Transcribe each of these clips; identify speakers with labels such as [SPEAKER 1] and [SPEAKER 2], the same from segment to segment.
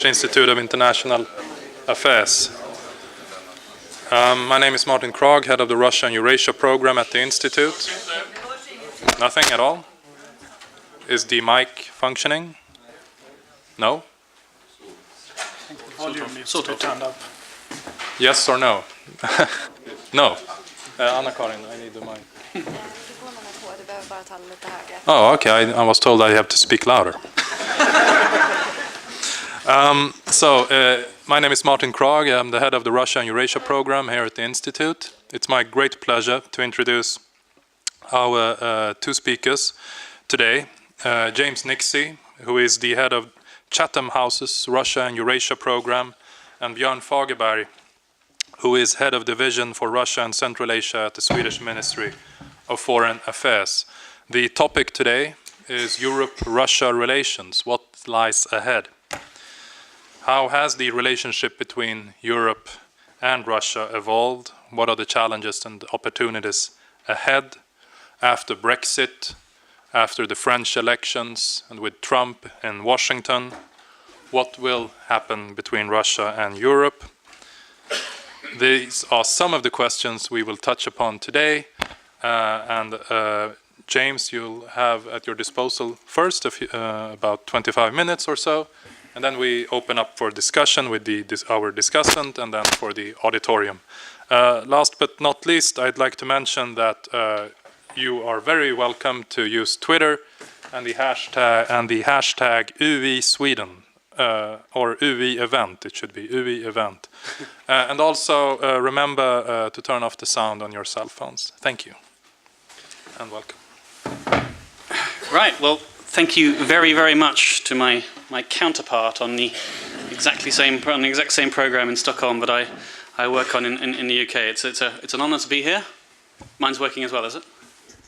[SPEAKER 1] Institute of International Affairs. My name is Martin Kragh, head of the Russia and Eurasia program at the Institute. Nothing at all? Is the mic functioning? No?
[SPEAKER 2] I think the volume needs to be turned up.
[SPEAKER 1] Yes or no? No. Anna-Karin, I need the mic. Oh, okay. I was told I have to speak louder. My name is Martin Kragh. I'm the head of the Russia and Eurasia program here at the Institute. It's my great pleasure to introduce our two speakers today. James Nixey, who is the head of Chatham House's Russia and Eurasia program, and Björn Fagerberg, who is head of division for Russia and Central Asia at the Swedish Ministry of Foreign Affairs. The topic today is Europe-Russia relations. What lies ahead? How has the relationship between Europe and Russia evolved? What are the challenges and opportunities ahead after Brexit, after the French elections, and with Trump in Washington? What will happen between Russia and Europe? These are some of the questions we will touch upon today. James, you'll have at your disposal first about 25 minutes or so, and then we open up for discussion with our discussant and then for the auditorium. Last but not least, I'd like to mention that you are very welcome to use Twitter and the hashtag UI Sweden. Or UI event, it should be UI event. And also remember to turn off the sound on your cell phones. Thank you and welcome.
[SPEAKER 3] Right, well, thank you very, very much to my counterpart on the exact same program in Stockholm, but I work on in the UK. It's an honour to be here. Mine's working as well, is it?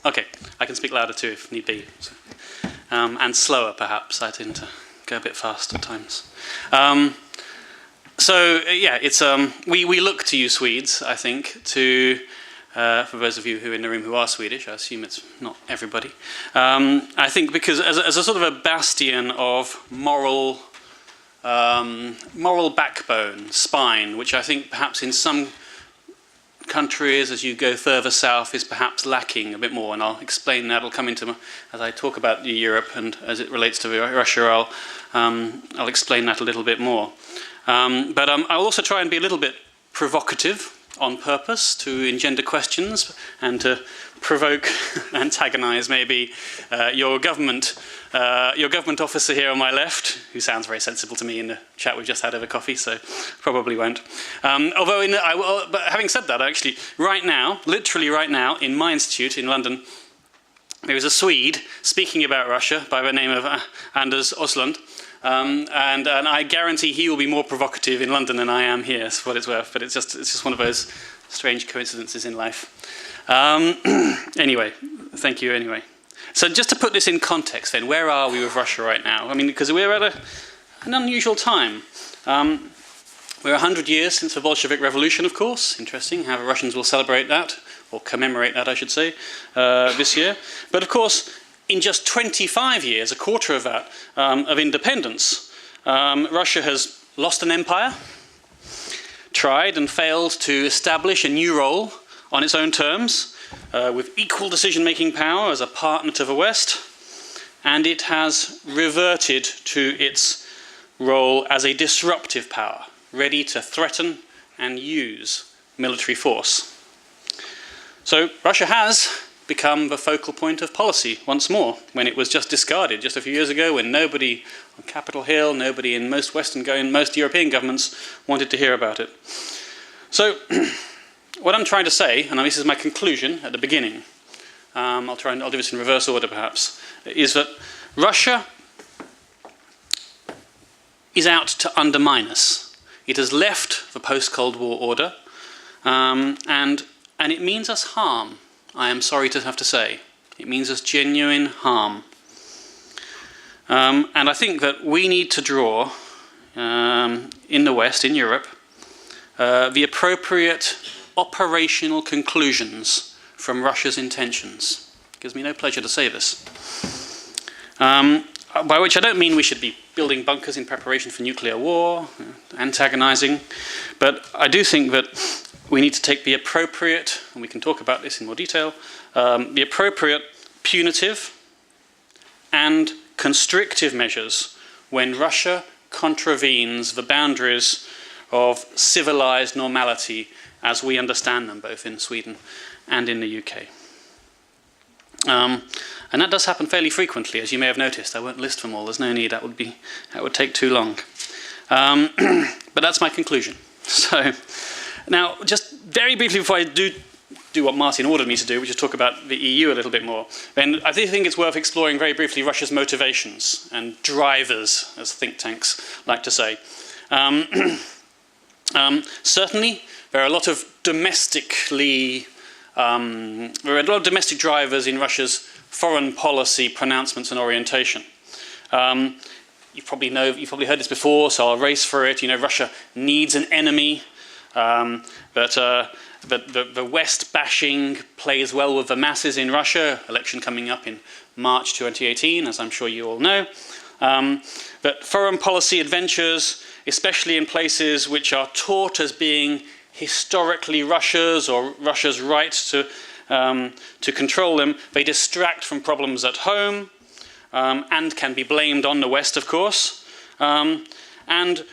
[SPEAKER 3] Okay, I can speak louder too if need be, and slower perhaps. I tend to go a bit fast at times. We look to you Swedes, I think, to for those of you who are in the room who are Swedish. I assume it's not everybody. I think because as a sort of a bastion of moral backbone, spine, which I think perhaps in some countries as you go further south is perhaps lacking a bit more, and I'll explain that. I'll come into as I talk about Europe and as it relates to Russia. I'll explain that a little bit more. But I'll also try and be a little bit provocative on purpose to engender questions and to provoke, antagonize maybe your government officer here on my left, who sounds very sensible to me in the chat we've just had over coffee, so probably won't. But having said that, actually, right now, literally right now, in my institute in London, there is a Swede speaking about Russia by the name of Anders Oslund, and I guarantee he will be more provocative in London than I am here, for what it's worth. But it's just one of those strange coincidences in life. Anyway, thank you anyway. So just to put this in context then, where are we with Russia right now? I mean, because we're at an unusual time. We're 100 years since the Bolshevik Revolution, of course. Interesting how the Russians will celebrate that, or commemorate that, I should say, this year. But of course, in just 25 years, a quarter of that, of independence, Russia has lost an empire, tried and failed to establish a new role on its own terms, with equal decision-making power as a partner to the West, and it has reverted to its role as a disruptive power, ready to threaten and use military force. So Russia has become the focal point of policy once more, when it was just discarded just a few years ago, when nobody on Capitol Hill, nobody in most European governments wanted to hear about it. So what I'm trying to say, and this is my conclusion at the beginning, I'll do this in reverse order perhaps, is that Russia is out to undermine us. It has left the post-Cold War order, and it means us harm. I am sorry to have to say. It means us genuine harm. And I think that we need to draw, in the West, in Europe, the appropriate operational conclusions from Russia's intentions. It gives me no pleasure to say this. by which I don't mean we should be building bunkers in preparation for nuclear war, antagonizing, but I do think that we need to take the appropriate, and we can talk about this in more detail, the appropriate punitive and constrictive measures when Russia contravenes the boundaries of civilized normality as we understand them, both in Sweden and in the UK. And that does happen fairly frequently, as you may have noticed. I won't list them all, there's no need, that would take too long. But that's my conclusion. So, now, just very briefly before I do what Martin ordered me to do, which is talk about the EU a little bit more, then I do think it's worth exploring very briefly Russia's motivations and drivers, as think tanks like to say. Certainly, there are a lot of domestic drivers in Russia's foreign policy pronouncements and orientation. You've probably heard this before, so I'll race for it. You know, Russia needs an enemy, but the West bashing plays well with the masses in Russia. Election coming up in March 2018, as I'm sure you all know. But foreign policy adventures, especially in places which are taught as being historically Russia's or Russia's right to control them, they distract from problems at home and can be blamed on the West, of course. And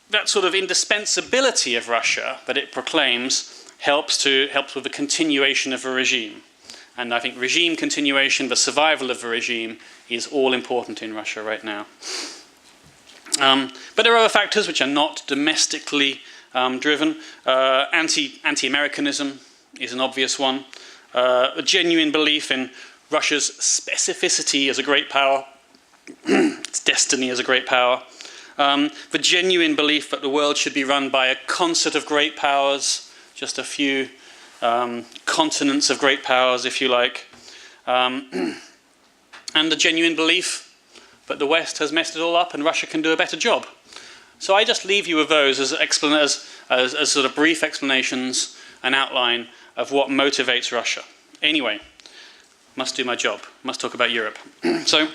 [SPEAKER 3] that sort of indispensability of Russia that it proclaims helps with the continuation of a regime. And I think regime continuation, the survival of the regime, is all important in Russia right now. But there are other factors which are not domestically driven. Anti-Americanism is an obvious one. A genuine belief in Russia's specificity as a great power, its destiny as a great power. The genuine belief that the world should be run by a concert of great powers, just a few continents of great powers, if you like. And the genuine belief that the West has messed it all up and Russia can do a better job. So I just leave you with those as sort of brief explanations, an outline of what motivates Russia. Anyway, must do my job, must talk about Europe. So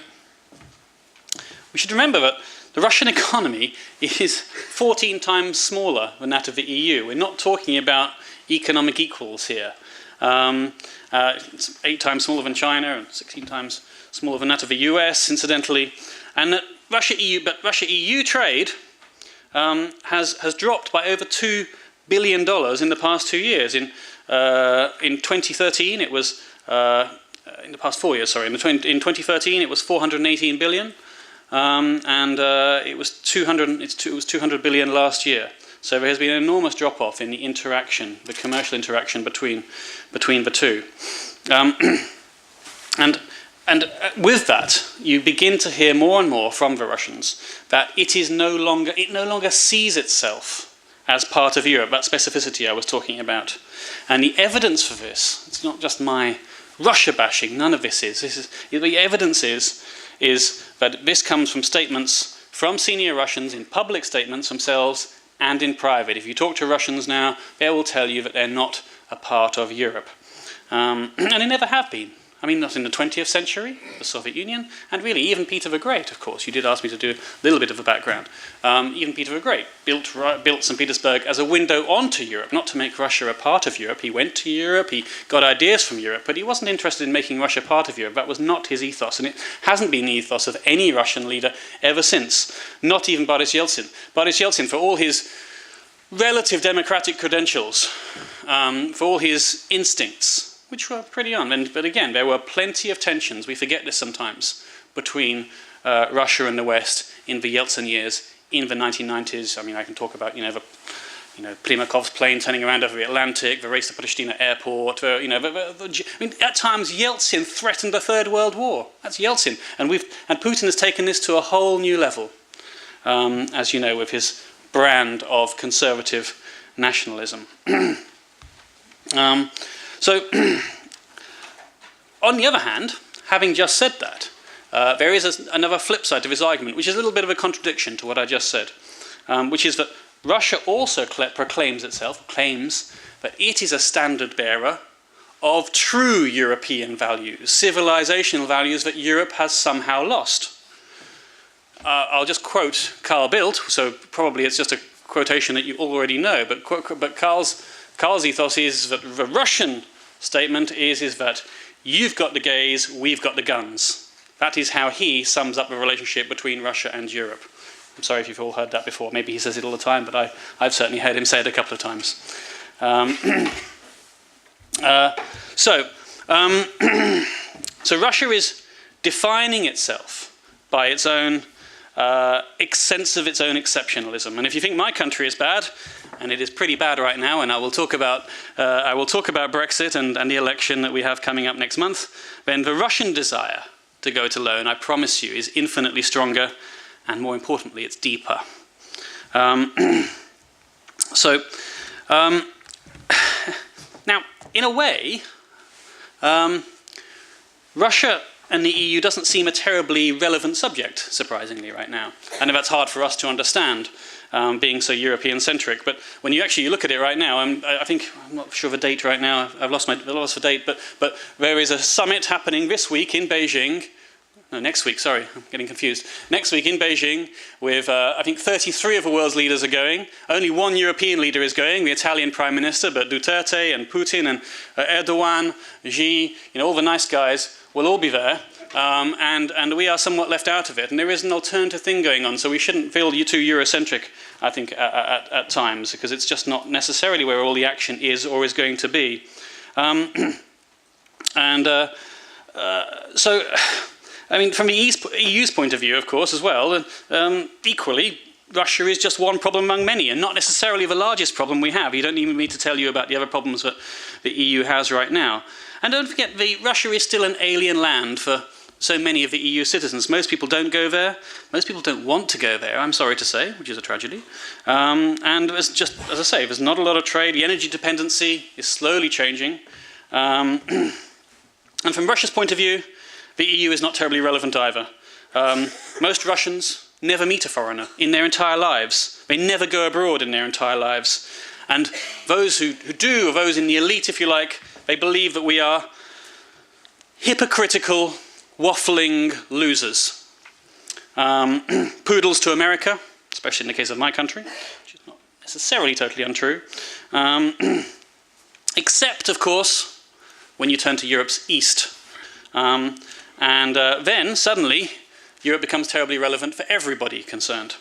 [SPEAKER 3] we should remember that the Russian economy is 14 times smaller than that of the EU. We're not talking about economic equals here. It's 8 times smaller than China and 16 times smaller than that of the US, incidentally. And that Russia-EU trade has dropped by over $2 billion in the past 2 years. In 2013, it was in the past 4 years. Sorry, in 2013 it was 418 billion, and it was 200 billion last year. So there has been an enormous drop-off in the interaction, the commercial interaction between the two, and with that, you begin to hear more and more from the Russians that it no longer sees itself as part of Europe, that specificity I was talking about. And the evidence for this, it's not just my Russia bashing, none of this is. The evidence is that this comes from statements from senior Russians in public statements themselves and in private. If you talk to Russians now, they will tell you that they're not a part of Europe. And they never have been. I mean, not in the 20th century, the Soviet Union, and really even Peter the Great, of course. You did ask me to do a little bit of a background. Even Peter the Great built St. Petersburg as a window onto Europe, not to make Russia a part of Europe. He went to Europe, he got ideas from Europe, but he wasn't interested in making Russia part of Europe. That was not his ethos, and it hasn't been the ethos of any Russian leader ever since, not even Boris Yeltsin. Boris Yeltsin, for all his relative democratic credentials, for all his instincts, which were pretty on. But again, there were plenty of tensions, we forget this sometimes, between Russia and the West in the Yeltsin years, in the 1990s. I mean, I can talk about, Primakov's plane turning around over the Atlantic, the race to Pristina airport, at times Yeltsin threatened the Third World War. That's Yeltsin. And Putin has taken this to a whole new level, as you know, with his brand of conservative nationalism. So, on the other hand, having just said that, there is another flip side to this argument, which is a little bit of a contradiction to what I just said, which is that Russia also claims that it is a standard bearer of true European values, civilizational values that Europe has somehow lost. I'll just quote Carl Bildt, so probably it's just a quotation that you already know, but Carl's ethos is that the Russian statement is that you've got the gays, we've got the guns. That is how he sums up the relationship between Russia and Europe. I'm sorry if you've all heard that before. Maybe he says it all the time, but I've certainly heard him say it a couple of times. So Russia is defining itself by its own sense of its own exceptionalism. And if you think my country is bad, and it is pretty bad right now, and I will talk about Brexit and the election that we have coming up next month, then the Russian desire to go it alone, I promise you, is infinitely stronger, and more importantly, it's deeper. Now, in a way, Russia and the EU doesn't seem a terribly relevant subject, surprisingly, right now. And that's hard for us to understand, being so European-centric. But when you actually look at it right now, I'm not sure of the date right now. I've lost the date. But there is a summit happening this week in Beijing. No, next week. Sorry, I'm getting confused. Next week in Beijing, with I think 33 of the world's leaders are going. Only one European leader is going, the Italian Prime Minister. But Duterte and Putin and Erdogan, Xi, all the nice guys will all be there. And we are somewhat left out of it. And there is an alternative thing going on, so we shouldn't feel too Eurocentric, I think, at times, because it's just not necessarily where all the action is or is going to be. So, I mean, from the EU's point of view, of course, as well, equally, Russia is just one problem among many, and not necessarily the largest problem we have. You don't need me to tell you about the other problems that the EU has right now. And don't forget, Russia is still an alien land for so many of the EU citizens. Most people don't go there. Most people don't want to go there, I'm sorry to say, which is a tragedy. And there's just, as I say, there's not a lot of trade. The energy dependency is slowly changing. And from Russia's point of view, the EU is not terribly relevant either. Most Russians never meet a foreigner in their entire lives. They never go abroad in their entire lives. And those who do, or those in the elite, if you like, they believe that we are hypocritical, waffling losers. Poodles to America, especially in the case of my country, which is not necessarily totally untrue. Except, of course, when you turn to Europe's east. Then, suddenly, Europe becomes terribly relevant for everybody concerned.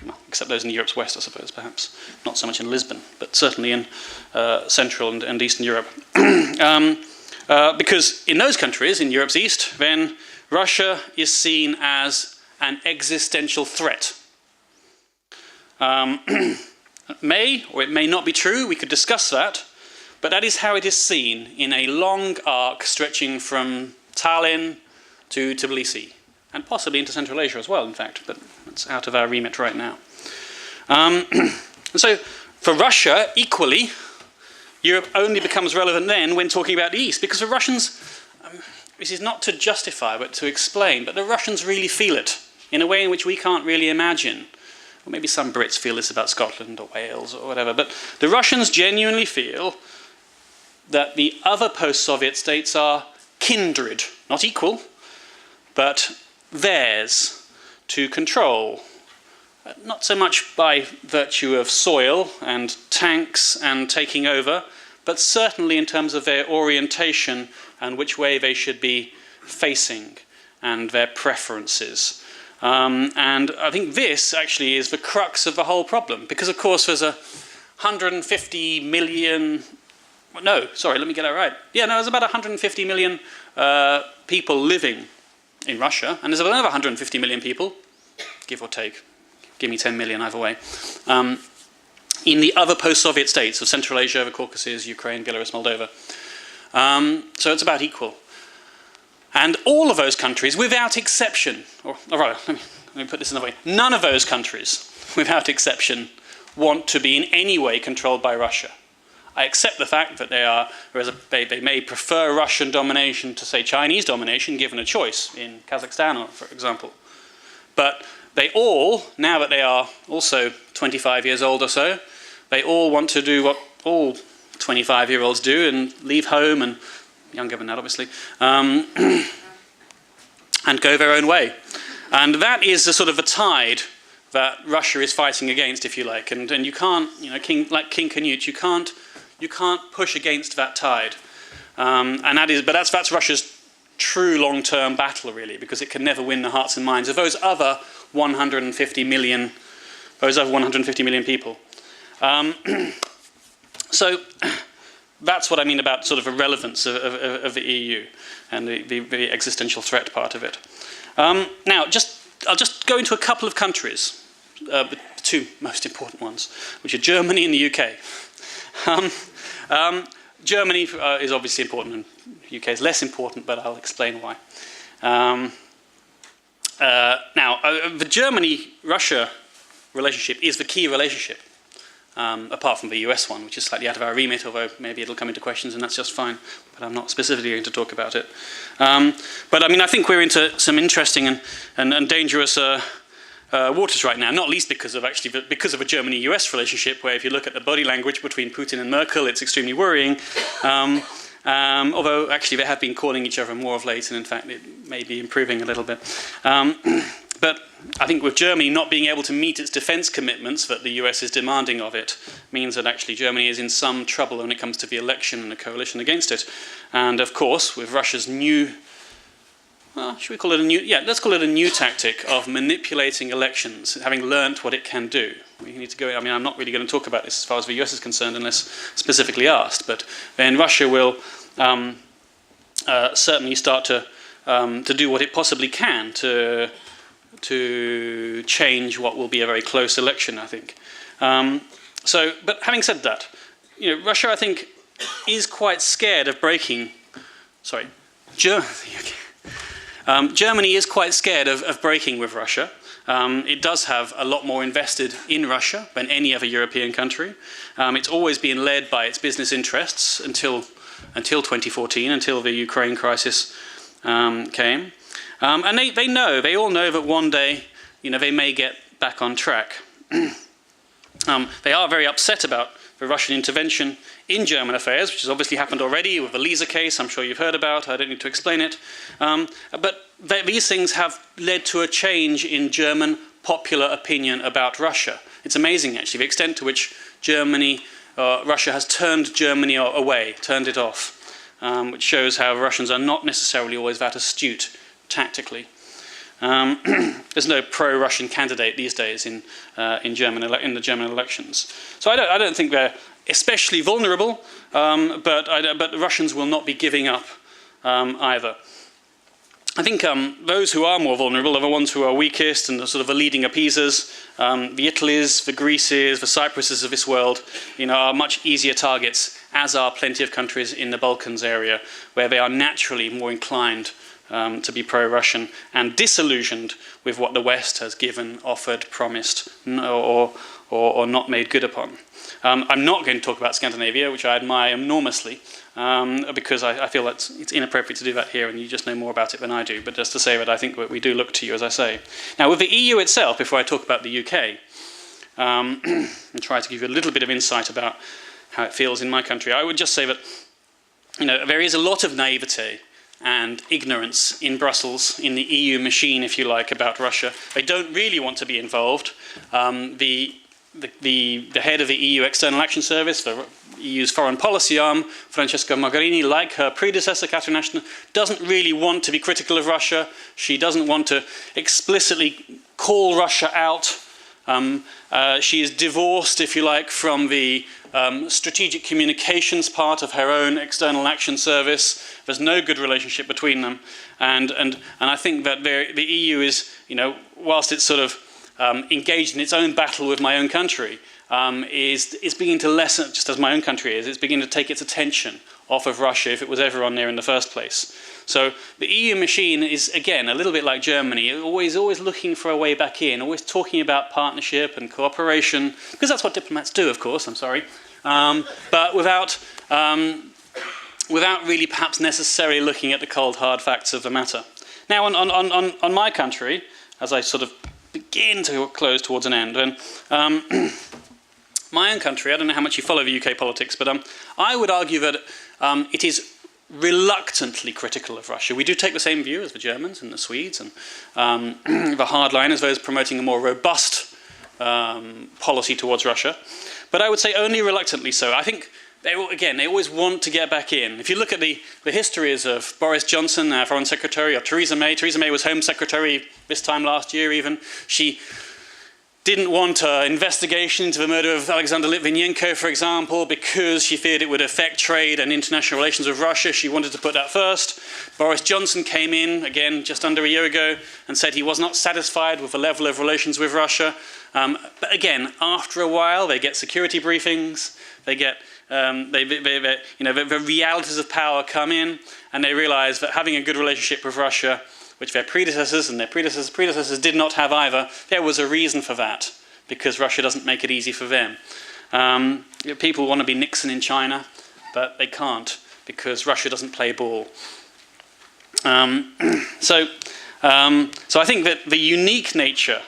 [SPEAKER 3] Well, except those in Europe's west, I suppose, perhaps. Not so much in Lisbon, but certainly in Central and Eastern Europe. Because in those countries, in Europe's east, then Russia is seen as an existential threat. It may or it may not be true, we could discuss that, but that is how it is seen in a long arc stretching from Tallinn to Tbilisi, and possibly into Central Asia as well, in fact, but it's out of our remit right now. So for Russia, equally, Europe only becomes relevant then when talking about the East, because the Russians, this is not to justify but to explain, but the Russians really feel it in a way in which we can't really imagine. Or maybe some Brits feel this about Scotland or Wales or whatever, but the Russians genuinely feel that the other post-Soviet states are kindred, not equal, but theirs to control. Not so much by virtue of soil and tanks and taking over, but certainly in terms of their orientation and which way they should be facing and their preferences. And I think this actually is the crux of the whole problem, because of course there's 150 million... No, sorry, let me get that right. Yeah, no, there's about 150 million people living in Russia, and there's another 150 million people, give or take, give me 10 million either way, in the other post-Soviet states of Central Asia, the Caucasus, Ukraine, Belarus, Moldova. So it's about equal. And all of those countries, without exception, or rather, let me put this another way, none of those countries, without exception, want to be in any way controlled by Russia. I accept the fact that they may prefer Russian domination to, say, Chinese domination, given a choice, in Kazakhstan, for example. But they all, now that they are also 25 years old or so, they all want to do what all 25-year-olds do and leave home, and younger than that, obviously, and go their own way. And that is a sort of a tide that Russia is fighting against, if you like. And you can't, you know, like King Canute, you can't push against that tide. That's Russia's true long-term battle, really, because it can never win the hearts and minds of those other 150 million people. So that's what I mean about sort of a relevance of the EU and the existential threat part of it. Now, I'll just go into a couple of countries, the two most important ones, which are Germany and the UK. Germany is obviously important, and the UK is less important, but I'll explain why. Now, the Germany-Russia relationship is the key relationship, apart from the US one, which is slightly out of our remit, although maybe it'll come into questions, and that's just fine, but I'm not specifically going to talk about it. But I mean, I think we're into some interesting and dangerous waters right now, not least because of a Germany-US relationship, where if you look at the body language between Putin and Merkel, it's extremely worrying. Although actually they have been calling each other more of late, and in fact it may be improving a little bit. But I think with Germany not being able to meet its defence commitments that the US is demanding of it means that actually Germany is in some trouble when it comes to the election and the coalition against it. And of course, with Russia's new, should we call it a new? Yeah, let's call it a new tactic of manipulating elections, having learnt what it can do. We need to go. I mean, I'm not really going to talk about this as far as the US is concerned, unless specifically asked. But then Russia will certainly start to do what it possibly can to change what will be a very close election, I think. But having said that, you know, Russia, I think, is quite scared of breaking. Sorry, Germany is quite scared of breaking with Russia. It does have a lot more invested in Russia than any other European country. It's always been led by its business interests until 2014, until the Ukraine crisis came. And they all know that one day, you know, they may get back on track. They are very upset about the Russian intervention in German affairs, which has obviously happened already with the Lisa case, I'm sure you've heard about, I don't need to explain it. But these things have led to a change in German popular opinion about Russia. It's amazing, actually, the extent to which Russia has turned Germany away, turned it off, which shows how Russians are not necessarily always that astute tactically. There's no pro-Russian candidate these days in the German elections. So I don't think they're especially vulnerable, but the Russians will not be giving up either. I think those who are more vulnerable are the ones who are weakest and the sort of the leading appeasers. The Italys, the Greeces, the Cypruses of this world, you know, are much easier targets, as are plenty of countries in the Balkans area, where they are naturally more inclined to be pro-Russian and disillusioned with what the West has given, offered, promised, or not made good upon. I'm not going to talk about Scandinavia, which I admire enormously, because I feel that it's inappropriate to do that here, and you just know more about it than I do. But just to say that I think we do look to you, as I say. Now, with the EU itself, before I talk about the UK, and try to give you a little bit of insight about how it feels in my country, I would just say that, you know, there is a lot of naivete and ignorance in Brussels, in the EU machine, if you like, about Russia. They don't really want to be involved. The head of the EU External Action Service, the EU's foreign policy arm, Francesca Mogherini, like her predecessor, Catherine Ashton, doesn't really want to be critical of Russia. She doesn't want to explicitly call Russia out. She is divorced, if you like, from the strategic communications part of her own External Action Service. There's no good relationship between them. And I think that the EU is, you know, whilst it's sort of engaged in its own battle with my own country, is beginning to lessen, just as my own country is, it's beginning to take its attention off of Russia if it was ever on there in the first place. So the EU machine is, again, a little bit like Germany, always looking for a way back in, always talking about partnership and cooperation, because that's what diplomats do, of course, I'm sorry, but without really perhaps necessarily looking at the cold, hard facts of the matter. Now, on my country, as I sort of begin to close towards an end, and my own country, I don't know how much you follow the UK politics, but I would argue that it is reluctantly critical of Russia. We do take the same view as the Germans and the Swedes and the hardliners, those promoting a more robust policy towards Russia. But I would say only reluctantly so. I think, they always want to get back in. If you look at the histories of Boris Johnson, our Foreign Secretary, or Theresa May was Home Secretary this time last year even. She didn't want an investigation into the murder of Alexander Litvinenko, for example, because she feared it would affect trade and international relations with Russia. She wanted to put that first. Boris Johnson came in, again, just under a year ago, and said he was not satisfied with the level of relations with Russia. But again, after a while, they get security briefings, they get the realities of power come in, and they realize that having a good relationship with Russia, which their predecessors and their predecessors did not have either, there was a reason for that, because Russia doesn't make it easy for them. People want to be Nixon in China, but they can't, because Russia doesn't play ball. So I think that the unique nature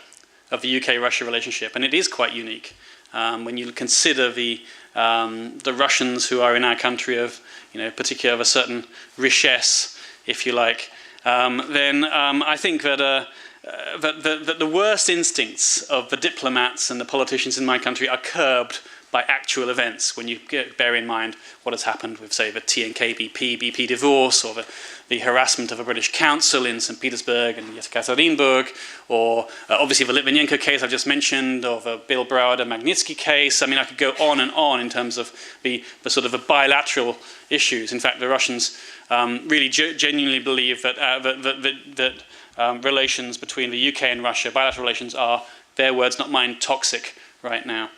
[SPEAKER 3] of the UK-Russia relationship, and it is quite unique, when you consider the Russians who are in our country of, particularly of a certain richesse, if you like, then I think that the worst instincts of the diplomats and the politicians in my country are curbed by actual events, when you bear in mind what has happened with, say, the TNK-BP divorce, or the harassment of a British consul in St. Petersburg and Yekaterinburg, or obviously the Litvinenko case I've just mentioned, or the Bill Browder-Magnitsky case. I mean, I could go on and on in terms of the sort of the bilateral issues. In fact, the Russians really genuinely believe that relations between the UK and Russia, bilateral relations, are, their words, not mine, toxic right now.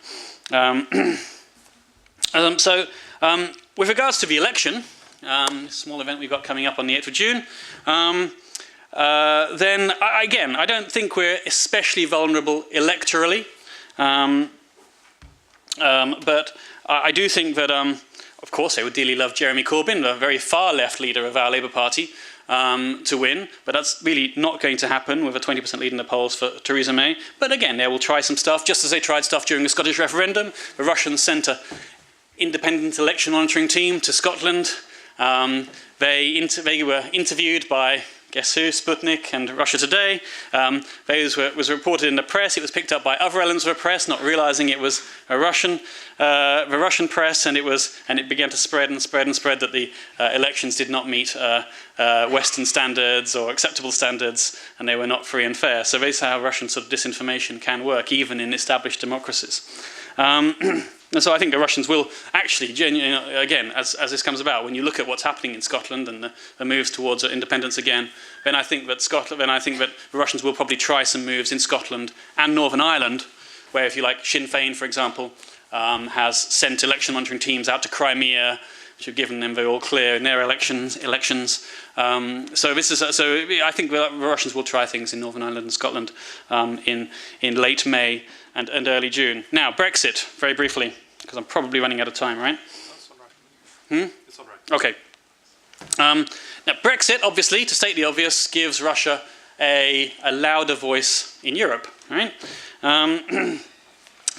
[SPEAKER 3] With regards to the election, small event we've got coming up on the 8th of June, then again, I don't think we're especially vulnerable electorally, but I do think that, of course, I would dearly love Jeremy Corbyn, the very far left leader of our Labour Party, to win, but that's really not going to happen with a 20% lead in the polls for Theresa May. But again, they will try some stuff, just as they tried stuff during the Scottish referendum. The Russians sent an independent election monitoring team to Scotland. They were interviewed by, guess who, Sputnik and Russia Today. Was reported in the press. It was picked up by other elements of the press, not realizing it was the Russian press, and it began to spread and spread and spread that the elections did not meet Western standards or acceptable standards, and they were not free and fair. So this is how Russian sort of disinformation can work, even in established democracies. And so I think the Russians will actually, again, as this comes about, when you look at what's happening in Scotland and the moves towards independence again, then I think that the Russians will probably try some moves in Scotland and Northern Ireland, where, if you like, Sinn Féin, for example, has sent election monitoring teams out to Crimea, which have given them the all clear in their elections. So I think the Russians will try things in Northern Ireland and Scotland in late May and early June. Now, Brexit, very briefly, because I'm probably running out of time, right?
[SPEAKER 1] That's all right. It's all right.
[SPEAKER 3] Okay. Now, Brexit, obviously, to state the obvious, gives Russia a louder voice in Europe, right?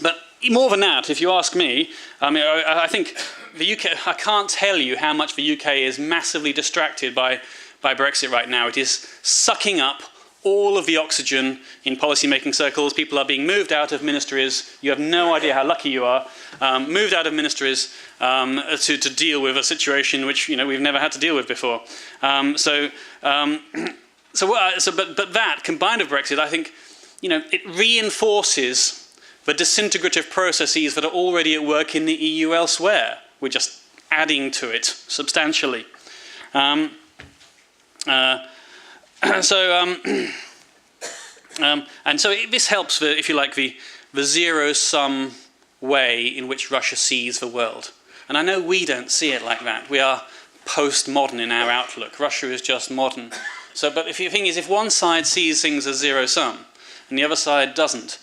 [SPEAKER 3] But more than that, if you ask me, I think the UK, I can't tell you how much the UK is massively distracted by Brexit right now. It is sucking up all of the oxygen in policy-making circles. People are being moved out of ministries. You have no idea how lucky you are. Moved out of ministries to deal with a situation which we've never had to deal with before. But that combined with Brexit, I think it reinforces the disintegrative processes that are already at work in the EU elsewhere. We're just adding to it substantially. And so this helps, if you like, the zero-sum way in which Russia sees the world. And I know we don't see it like that. We are postmodern in our outlook. Russia is just modern. So, but the thing is, if one side sees things as zero-sum and the other side doesn't,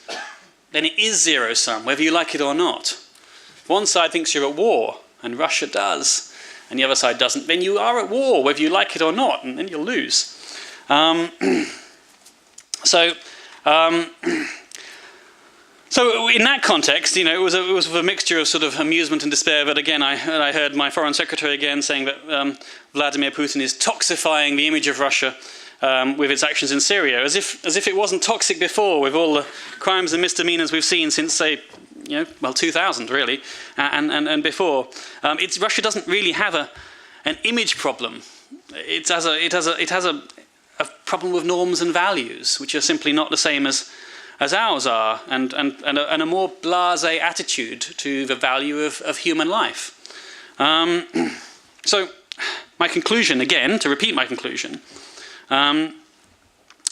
[SPEAKER 3] then it is zero-sum, whether you like it or not. If one side thinks you're at war, and Russia does, and the other side doesn't, then you are at war, whether you like it or not, and then you'll lose. So So in that context, it was a mixture of sort of amusement and despair. But again, I heard my foreign secretary again saying that Vladimir Putin is toxifying the image of Russia with its actions in Syria, as if it wasn't toxic before, with all the crimes and misdemeanors we've seen since, say, 2000 really, and before. Russia doesn't really have an image problem. It has a problem with norms and values, which are simply not the same as ours are, and a more blasé attitude to the value of human life. So my conclusion, again, to repeat my conclusion,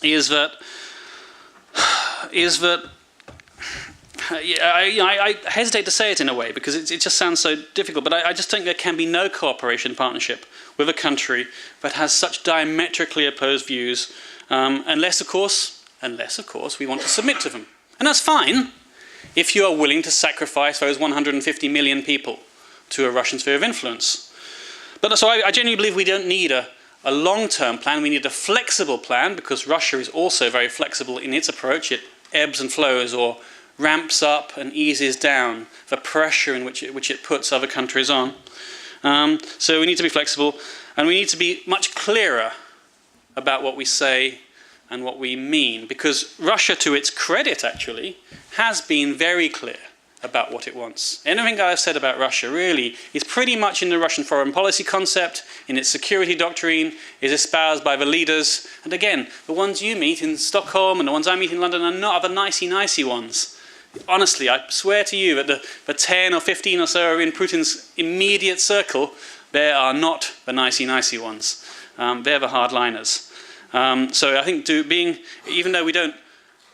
[SPEAKER 3] is that I hesitate to say it in a way because it just sounds so difficult, but I just think there can be no cooperation partnership with a country that has such diametrically opposed views, unless of course we want to submit to them. And that's fine if you are willing to sacrifice those 150 million people to a Russian sphere of influence. But so I genuinely believe we don't need a long-term plan. We need a flexible plan, because Russia is also very flexible in its approach. It ebbs and flows, or ramps up and eases down the pressure in which it puts other countries on. So we need to be flexible, and we need to be much clearer about what we say and what we mean, because Russia, to its credit actually, has been very clear about what it wants. Anything that I've said about Russia really is pretty much in the Russian foreign policy concept, in its security doctrine, is espoused by the leaders. And again, the ones you meet in Stockholm and the ones I meet in London are not the nicey ones. Honestly, I swear to you that the 10 or 15 or so are in Putin's immediate circle, they are not the nicey ones. They're the hardliners. So I think even though we don't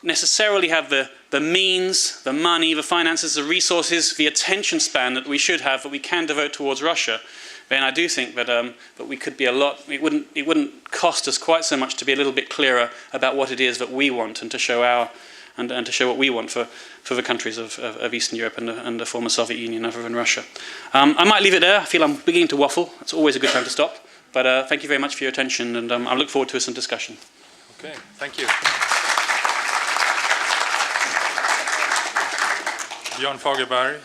[SPEAKER 3] necessarily have the means, the money, the finances, the resources, the attention span that we should have, that we can devote towards Russia, then I do think that we could be it wouldn't cost us quite so much to be a little bit clearer about what it is that we want, and to show to show what we want for the countries of Eastern Europe and the former Soviet Union other than Russia. I might leave it there. I feel I'm beginning to waffle. It's always a good time to stop. But thank you very much for your attention, and I look forward to some discussion.
[SPEAKER 1] Okay, thank you. Björn Fagerberg,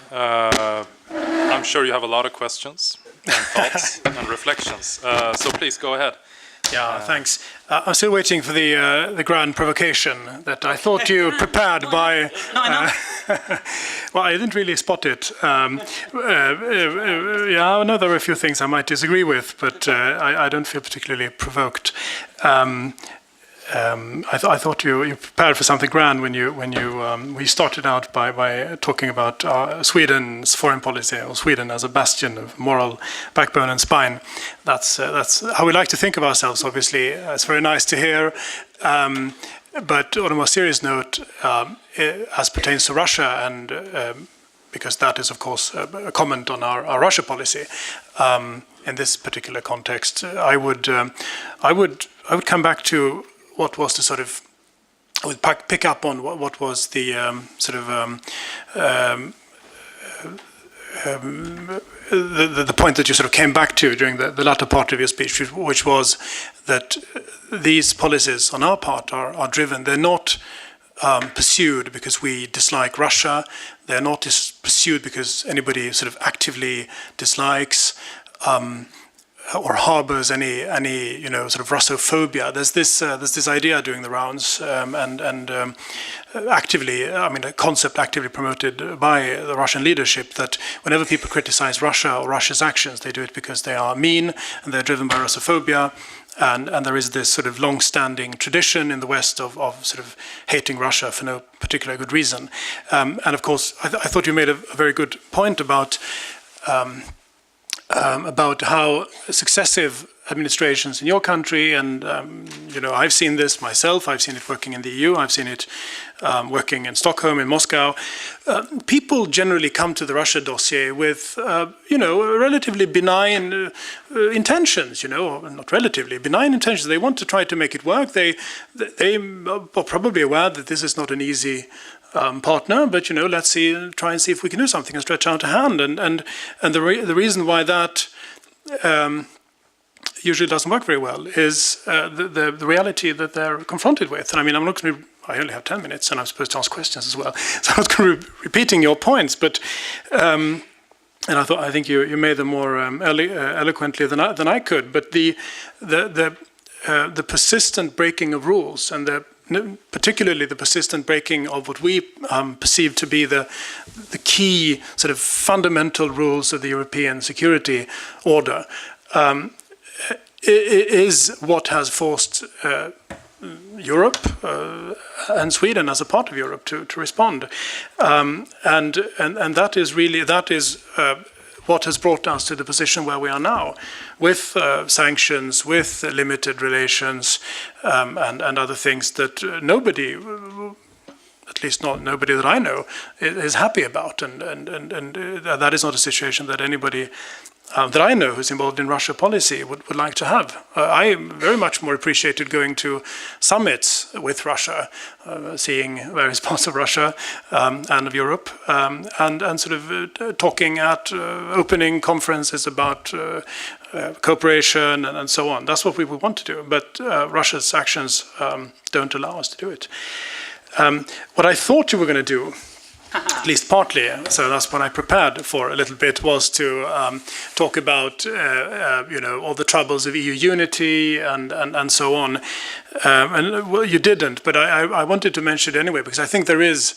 [SPEAKER 1] I'm sure you have a lot of questions and thoughts and reflections. So please go ahead.
[SPEAKER 2] Yeah, thanks. I'm still waiting for the grand provocation that I thought you prepared by.
[SPEAKER 3] No, I know.
[SPEAKER 2] Well, I didn't really spot it. Yeah, I know there are a few things I might disagree with, but I don't feel particularly provoked. I thought you prepared for something grand when we started out by talking about Sweden's foreign policy, or Sweden as a bastion of moral backbone and spine. That's how we like to think of ourselves. Obviously, it's very nice to hear. But on a more serious note, as pertains to Russia, and because that is, of course, a comment on our Russia policy. In this particular context, I would come back to what was the sort of, I would pick up on what was the the point that you sort of came back to during the latter part of your speech, which was that these policies on our part are driven. They're not pursued because we dislike Russia. They're not pursued because anybody sort of actively dislikes or harbors any sort of Russophobia. There's this idea doing the rounds and actively, I mean, a concept actively promoted by the Russian leadership that whenever people criticize Russia or Russia's actions, they do it because they are mean and they're driven by Russophobia. And there is this sort of long-standing tradition in the West of sort of hating Russia for no particular good reason. And of course, I thought you made a very good point about how successive administrations in your country, and I've seen this myself. I've seen it working in the EU. I've seen it working in Stockholm, in Moscow. People generally come to the Russia dossier with, relatively benign intentions. Not relatively benign intentions. They want to try to make it work. They are probably aware that this is not an easy partner, but let's try and see if we can do something and stretch out a hand. And the reason why that usually doesn't work very well is the reality that they're confronted with. And I mean, I only have 10 minutes and I'm supposed to ask questions as well. So I'm not going to be repeating your points, but and I think you made them more eloquently than I could. But the persistent breaking of rules, and particularly the persistent breaking of what we perceive to be the key sort of fundamental rules of the European security order, is what has forced Europe and Sweden as a part of Europe to respond, and that is what has brought us to the position where we are now, with sanctions, with limited relations, and other things that nobody, at least not nobody that I know, is happy about, and that is not a situation that anybody that I know who's involved in Russia policy would like to have. I very much more appreciated going to summits with Russia, seeing various parts of Russia and of Europe, and sort of talking at opening conferences about cooperation and so on. That's what we would want to do, but Russia's actions don't allow us to do it. What I thought you were going to do, at least partly, so that's what I prepared for a little bit, was to talk about all the troubles of EU unity and so on. And well, you didn't, but I wanted to mention it anyway, because I think there is,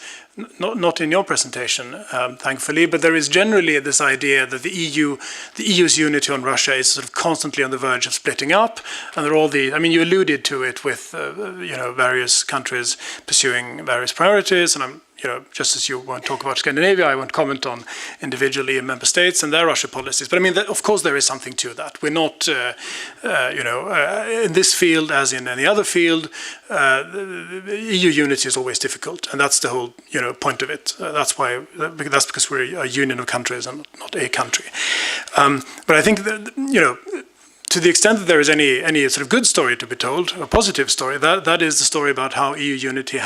[SPEAKER 2] not in your presentation, thankfully, but there is generally this idea that the EU's unity on Russia is sort of constantly on the verge of splitting up, and there are all you alluded to it with various countries pursuing various priorities, and just as you won't talk about Scandinavia, I won't comment on individual EU member states and their Russia policies. But I mean, of course, there is something to that. We're not, in this field, as in any other field, EU unity is always difficult, and that's the whole, point of it. That's because we're a union of countries and not a country. But I think that, to the extent that there is any sort of good story to be told, a positive story, that is the story about how EU unity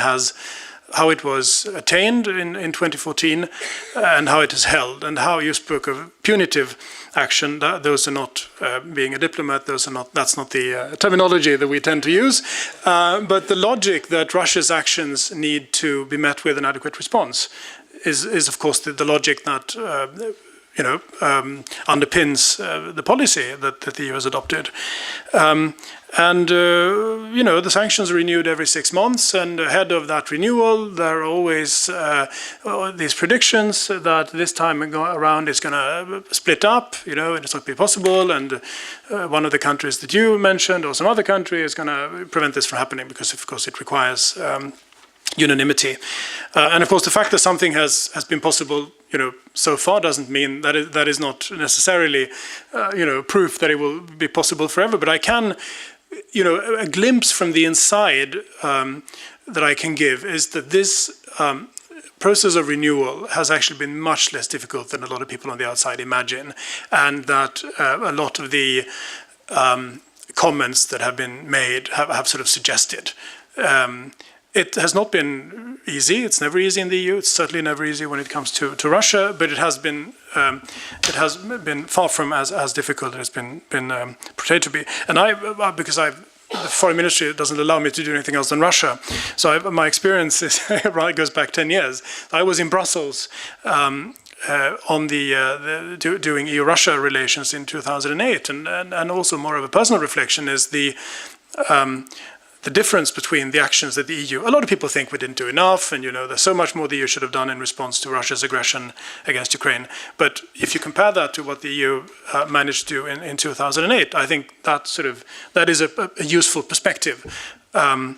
[SPEAKER 2] how it was attained in 2014, and how it is held, and how you spoke of punitive action. Those are not being a diplomat. That's not the terminology that we tend to use. But the logic that Russia's actions need to be met with an adequate response is of course the logic that underpins the policy that the EU has adopted. The sanctions are renewed every 6 months, and ahead of that renewal, there are always these predictions that this time around it's going to split up, and it's not going to be possible, and one of the countries that you mentioned, or some other country, is going to prevent this from happening, because, of course, it requires unanimity. And, of course, the fact that something has been possible so far doesn't mean that is not necessarily, proof that it will be possible forever. But I can, a glimpse from the inside that I can give is that this process of renewal has actually been much less difficult than a lot of people on the outside imagine, and that a lot of the comments that have been made have sort of suggested. It has not been easy. It's never easy in the EU. It's certainly never easy when it comes to Russia. But it has been far from as difficult as it's been portrayed to be. And the foreign ministry doesn't allow me to do anything else than Russia. So my experience goes back 10 years. I was in Brussels on doing EU-Russia relations in 2008, and also more of a personal reflection is the difference between the actions that the EU, a lot of people think we didn't do enough, and there's so much more the EU should have done in response to Russia's aggression against Ukraine. But if you compare that to what the EU managed to do in 2008, I think that is a useful perspective. It's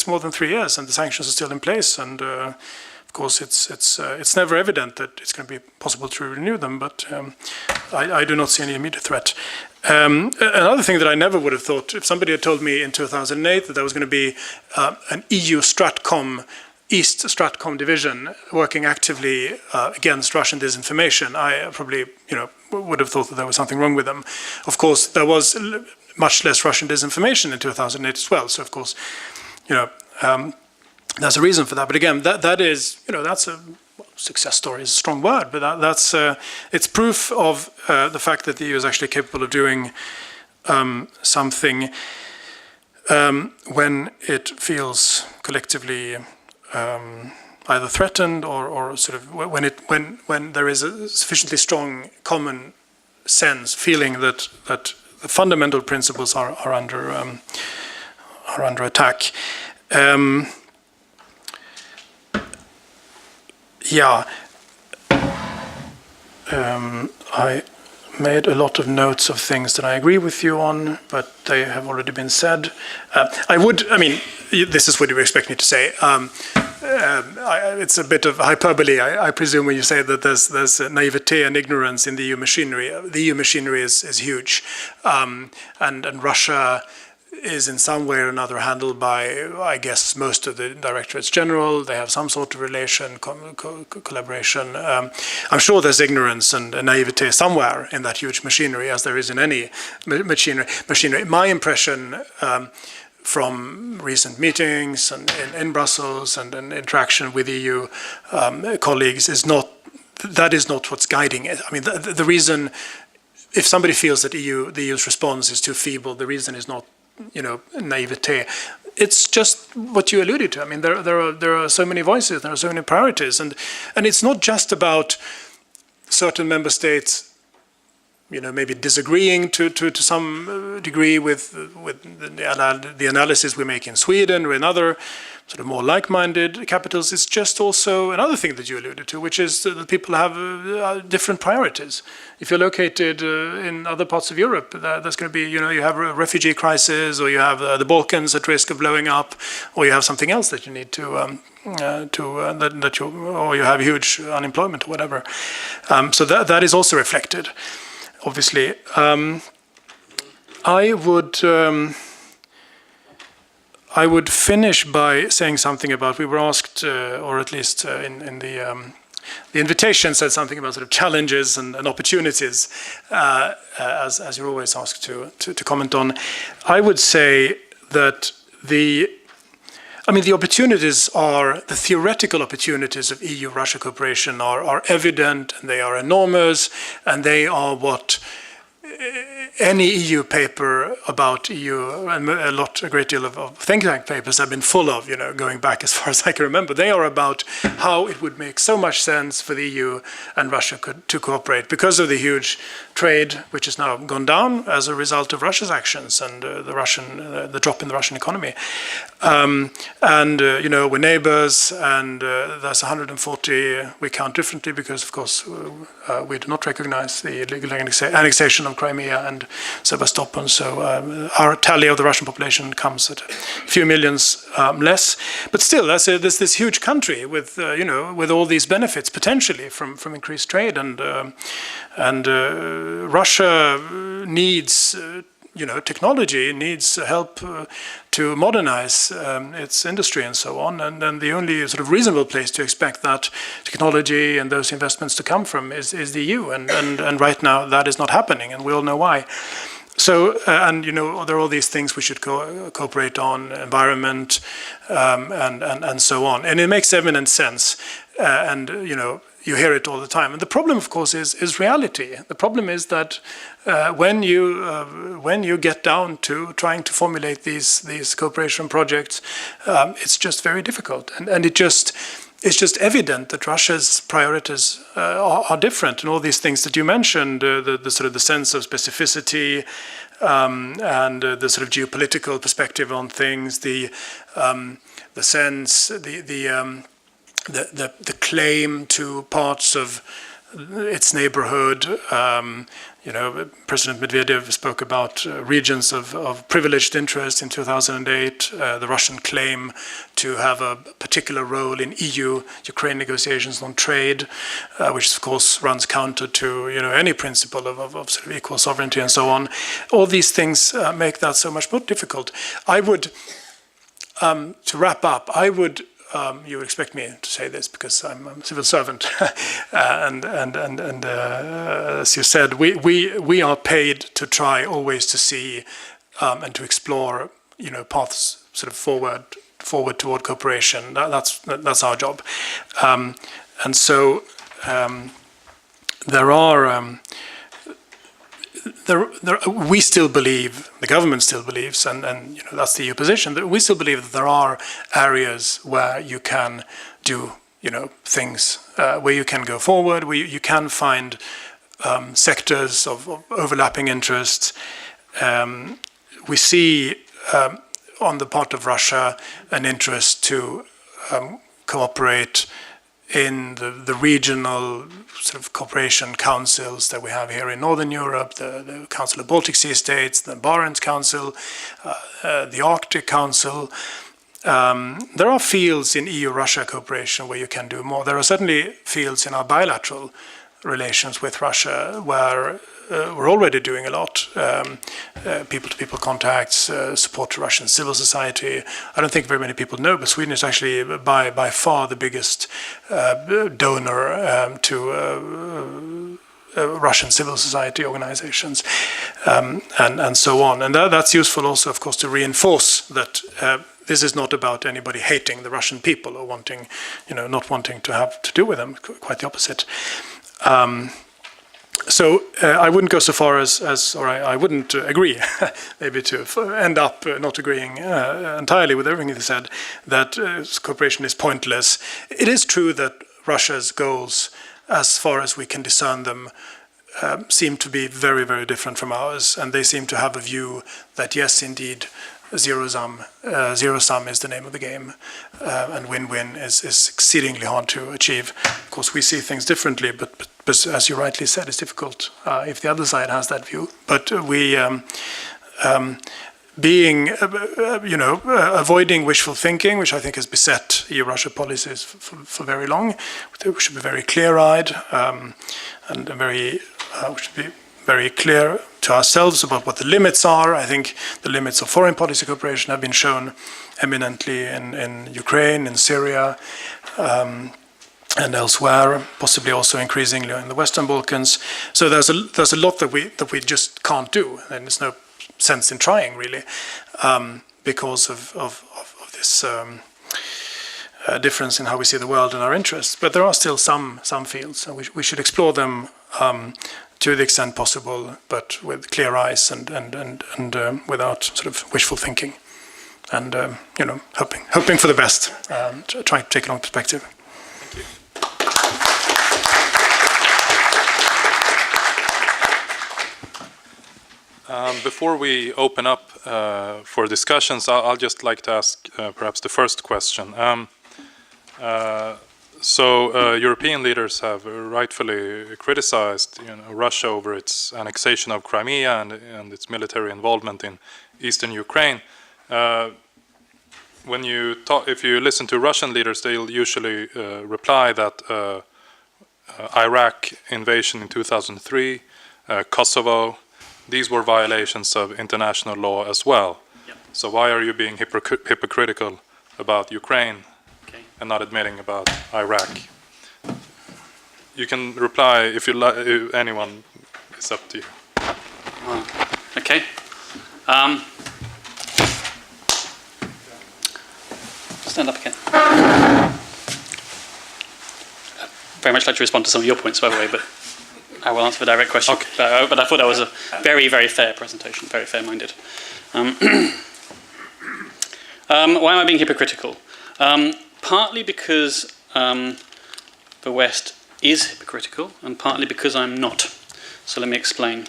[SPEAKER 2] more than 3 years, and the sanctions are still in place, and of course, it's never evident that it's going to be possible to renew them, but I do not see any immediate threat. Another thing that I never would have thought, if somebody had told me in 2008 that there was going to be an EU Stratcom, East Stratcom division working actively against Russian disinformation, I probably would have thought that there was something wrong with them. Of course, there was much less Russian disinformation in 2008 as well. So of course, there's a reason for that. But again, that is that's a success story is a strong word, but that's it's proof of the fact that the EU is actually capable of doing something when it feels collectively either threatened or sort of when there is a sufficiently strong common sense feeling that the fundamental principles are under attack. I made a lot of notes of things that I agree with you on, but they have already been said. This is what you expect me to say. It's a bit of hyperbole, I presume, when you say that there's naivete and ignorance in the EU machinery. The EU machinery is huge, and Russia is in some way or another handled by, I guess, most of the directorates general. They have some sort of relation, collaboration. I'm sure there's ignorance and naivete somewhere in that huge machinery, as there is in any machinery. My impression from recent meetings and in Brussels and interaction with EU colleagues is not what's guiding it. I mean, the reason, if somebody feels that the EU's response is too feeble, the reason is not naivete. It's just what you alluded to. I mean, there are so many voices, there are so many priorities, and it's not just about certain member states, maybe disagreeing to some degree with the analysis we make in Sweden or in other sort of more like-minded capitals. It's just also another thing that you alluded to, which is that people have different priorities. If you're located in other parts of Europe, there's going to be, you have a refugee crisis, or you have the Balkans at risk of blowing up, or you have something else that you need or you have huge unemployment or whatever. So that is also reflected, obviously. I would finish by saying something about, we were asked, or at least in the invitation said something about sort of challenges and opportunities, as you're always asked to comment on. I would say that the opportunities the theoretical opportunities of EU-Russia cooperation are evident, and they are enormous, and they are what any EU paper about EU, and a great deal of think tank papers have been full of, going back as far as I can remember. They are about how it would make so much sense for the EU and Russia to cooperate because of the huge trade, which has now gone down as a result of Russia's actions and the drop in the Russian economy. We're neighbors, and there's 140, we count differently because, of course, we do not recognize the illegal annexation of Crimea and Sevastopol. So our tally of the Russian population comes at a few millions less. But still, there's this huge country with all these benefits potentially from increased trade, and Russia needs technology, needs help to modernize its industry and so on. And then the only sort of reasonable place to expect that technology and those investments to come from is the EU. And right now that is not happening, and we all know why. So, there are all these things we should cooperate on, environment, and so on. And it makes eminent sense. You hear it all the time. And the problem, of course, is reality. The problem is that when you get down to trying to formulate these cooperation projects, it's just very difficult. And it's just evident that Russia's priorities are different, and all these things that you mentioned, the sort of the sense of specificity, and the sort of geopolitical perspective on things, the sense, the claim to parts of its neighborhood. President Medvedev spoke about regions of privileged interest in 2008, the Russian claim to have a particular role in EU-Ukraine negotiations on trade, which of course runs counter to any principle of sort of equal sovereignty and so on. All these things make that so much more difficult. I would, to wrap up, you would expect me to say this because I'm a civil servant, and as you said, we are paid to try always to see and to explore paths sort of forward toward cooperation. That's our job, and so there are we still believe, the government still believes, and that's the EU position, that we still believe that there are areas where you can do things, where you can go forward, where you can find sectors of overlapping interests. We see on the part of Russia an interest to cooperate in the regional sort of cooperation councils that we have here in Northern Europe, the Council of Baltic Sea States, the Barents Council, the Arctic Council. There are fields in EU-Russia cooperation where you can do more. There are certainly fields in our bilateral relations with Russia where we're already doing a lot. People-to-people contacts, support to Russian civil society. I don't think very many people know, but Sweden is actually by far the biggest donor to Russian civil society organizations, and so on. And that's useful also, of course, to reinforce that this is not about anybody hating the Russian people or wanting, not wanting to have to do with them. Quite the opposite. So I wouldn't go so far or I wouldn't agree, maybe to end up not agreeing entirely with everything he said, that cooperation is pointless. It is true that Russia's goals, as far as we can discern them, seem to be very, very different from ours, and they seem to have a view that yes, indeed, zero sum is the name of the game, and win-win is exceedingly hard to achieve. Of course, we see things differently, but as you rightly said, it's difficult if the other side has that view. But we, avoiding wishful thinking, which I think has beset EU-Russia policies for very long. We should be very clear-eyed and we should be very clear to ourselves about what the limits are. I think the limits of foreign policy cooperation have been shown eminently in Ukraine, in Syria, and elsewhere, possibly also increasingly in the Western Balkans. So there's a lot that we just can't do, and there's no sense in trying really, because of this difference in how we see the world and our interests. But there are still some fields, and we should explore them to the extent possible, but with clear eyes and without sort of wishful thinking, and hoping for the best, trying to take a long perspective.
[SPEAKER 1] Thank you. Before we open up for discussions, I'll just like to ask perhaps the first question. European leaders have rightfully criticized Russia over its annexation of Crimea and its military involvement in eastern Ukraine. If you listen to Russian leaders, they'll usually reply that Iraq invasion in 2003, Kosovo, these were violations of international law as well. Yep. So why are you being hypocritical about Ukraine and not admitting about Iraq? You can reply if you like. Anyone, it's up to you.
[SPEAKER 3] Okay. Stand up again. Very much like to respond to some of your points, by the way, but I will answer the direct question. Okay. But I thought that was a very, very fair presentation, very fair-minded. Why am I being hypocritical? Partly because the West is hypocritical, and partly because I'm not. So let me explain.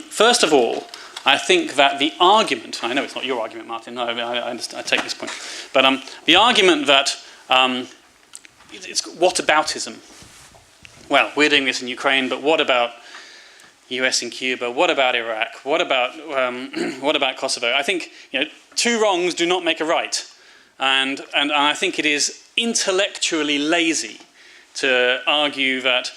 [SPEAKER 3] First of all, I think that the argument, I know it's not your argument, Martin, I understand, I take this point, but the argument that it's whataboutism. Well, we're doing this in Ukraine, but what about US in Cuba? What about Iraq? What about Kosovo? I think two wrongs do not make a right, and I think it is intellectually lazy to argue that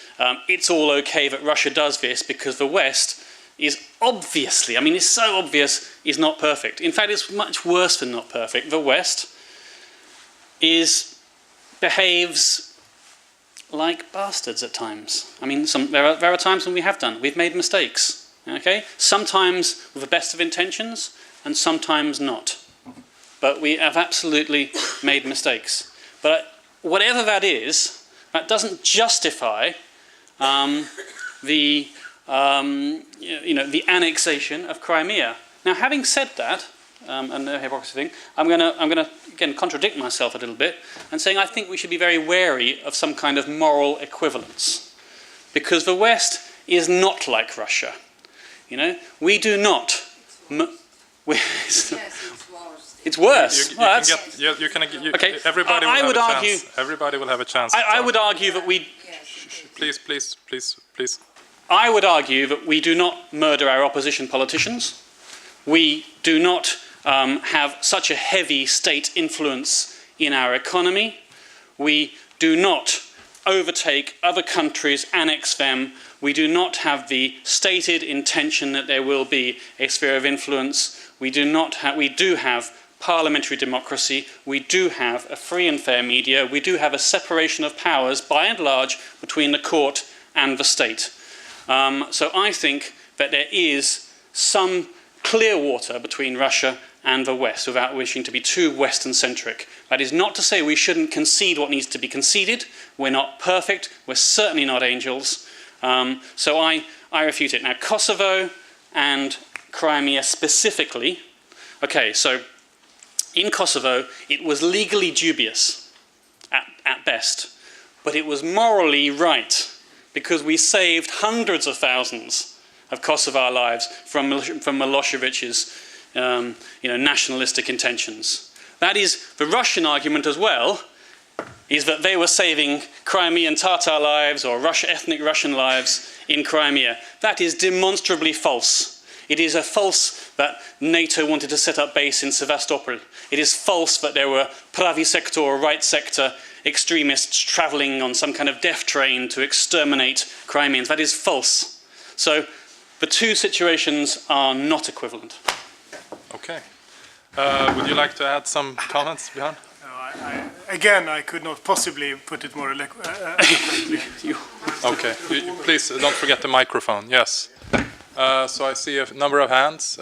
[SPEAKER 3] it's all okay that Russia does this because the West is obviously, it's so obvious, is not perfect. In fact, it's much worse than not perfect. The West behaves like bastards at times. There are times when we've made mistakes. Okay, sometimes with the best of intentions, and sometimes not. But we have absolutely made mistakes. But whatever that is, that doesn't justify the the annexation of Crimea. Now, having said that, and no hypocrisy thing, I'm going to again contradict myself a little bit and saying I think we should be very wary of some kind of moral equivalence, because the West is not like Russia. We do not. It's worse.
[SPEAKER 1] Everybody will have a chance. Everybody will have a chance.
[SPEAKER 3] I would argue that we.
[SPEAKER 1] Please.
[SPEAKER 3] I would argue that we do not murder our opposition politicians. We do not have such a heavy state influence in our economy. We do not overtake other countries, annex them. We do not have the stated intention that there will be a sphere of influence. We do have parliamentary democracy. We do have a free and fair media. We do have a separation of powers, by and large, between the court and the state. So I think that there is some clear water between Russia and the West, without wishing to be too Western-centric. That is not to say we shouldn't concede what needs to be conceded. We're not perfect. We're certainly not angels. So I refute it. Now, Kosovo and Crimea specifically. Okay, so in Kosovo, it was legally dubious at best, but it was morally right, because we saved hundreds of thousands of Kosovar lives from Milosevic's nationalistic intentions. That is, the Russian argument as well is that they were saving Crimean Tatar lives or ethnic Russian lives in Crimea. That is demonstrably false. It is a false that NATO wanted to set up base in Sevastopol. It is false that there were Pravi sector or right sector extremists travelling on some kind of death train to exterminate Crimeans. That is false. So the two situations are not equivalent.
[SPEAKER 1] Okay. Would you like to add some comments, Björn?
[SPEAKER 2] No, I could not possibly put it more eloquently.
[SPEAKER 1] Okay. Please don't forget the microphone. Yes. So I see a number of hands.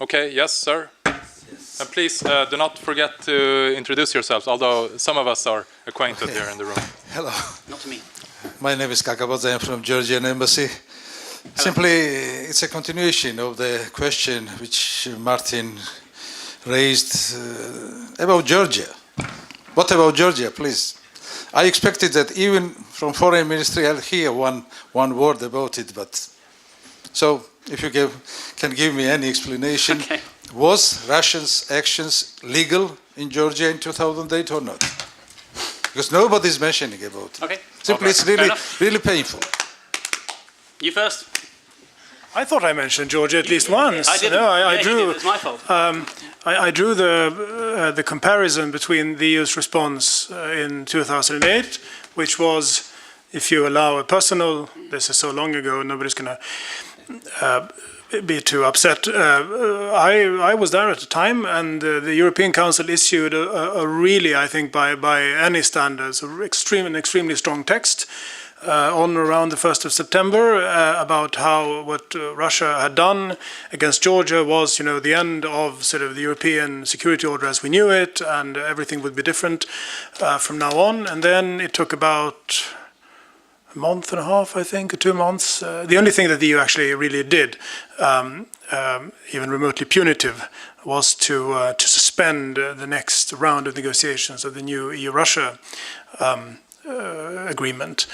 [SPEAKER 1] Okay. Yes, sir. Yes. And please do not forget to introduce yourselves, although some of us are acquainted here in the room.
[SPEAKER 4] Hello.
[SPEAKER 3] Not me.
[SPEAKER 4] My name is Kragh. I am from Georgian Embassy. Hello. Simply, it's a continuation of the question which Martin raised about Georgia. What about Georgia, please? I expected that even from foreign ministry I'll hear one word about it, but so if you can give me any explanation.
[SPEAKER 3] Okay.
[SPEAKER 4] Was Russia's actions legal in Georgia in 2008 or not? Because nobody's mentioning about it.
[SPEAKER 3] Okay.
[SPEAKER 4] Simply, it's really painful.
[SPEAKER 3] You first.
[SPEAKER 2] I thought I mentioned Georgia at least once.
[SPEAKER 3] I didn't.
[SPEAKER 2] No, I drew.
[SPEAKER 3] It's my fault.
[SPEAKER 2] I drew the comparison between the EU's response in 2008, which was, if you allow a personal, this is so long ago, nobody's going to be too upset. I was there at the time, and the European Council issued a really, I think, by any standards, an extremely strong text on around the 1st of September about how what Russia had done against Georgia was, the end of sort of the European security order as we knew it, and everything would be different from now on. And then it took about a month and a half, I think, or 2 months. The only thing that the EU actually really did, even remotely punitive, was to suspend the next round of negotiations of the new EU-Russia agreement.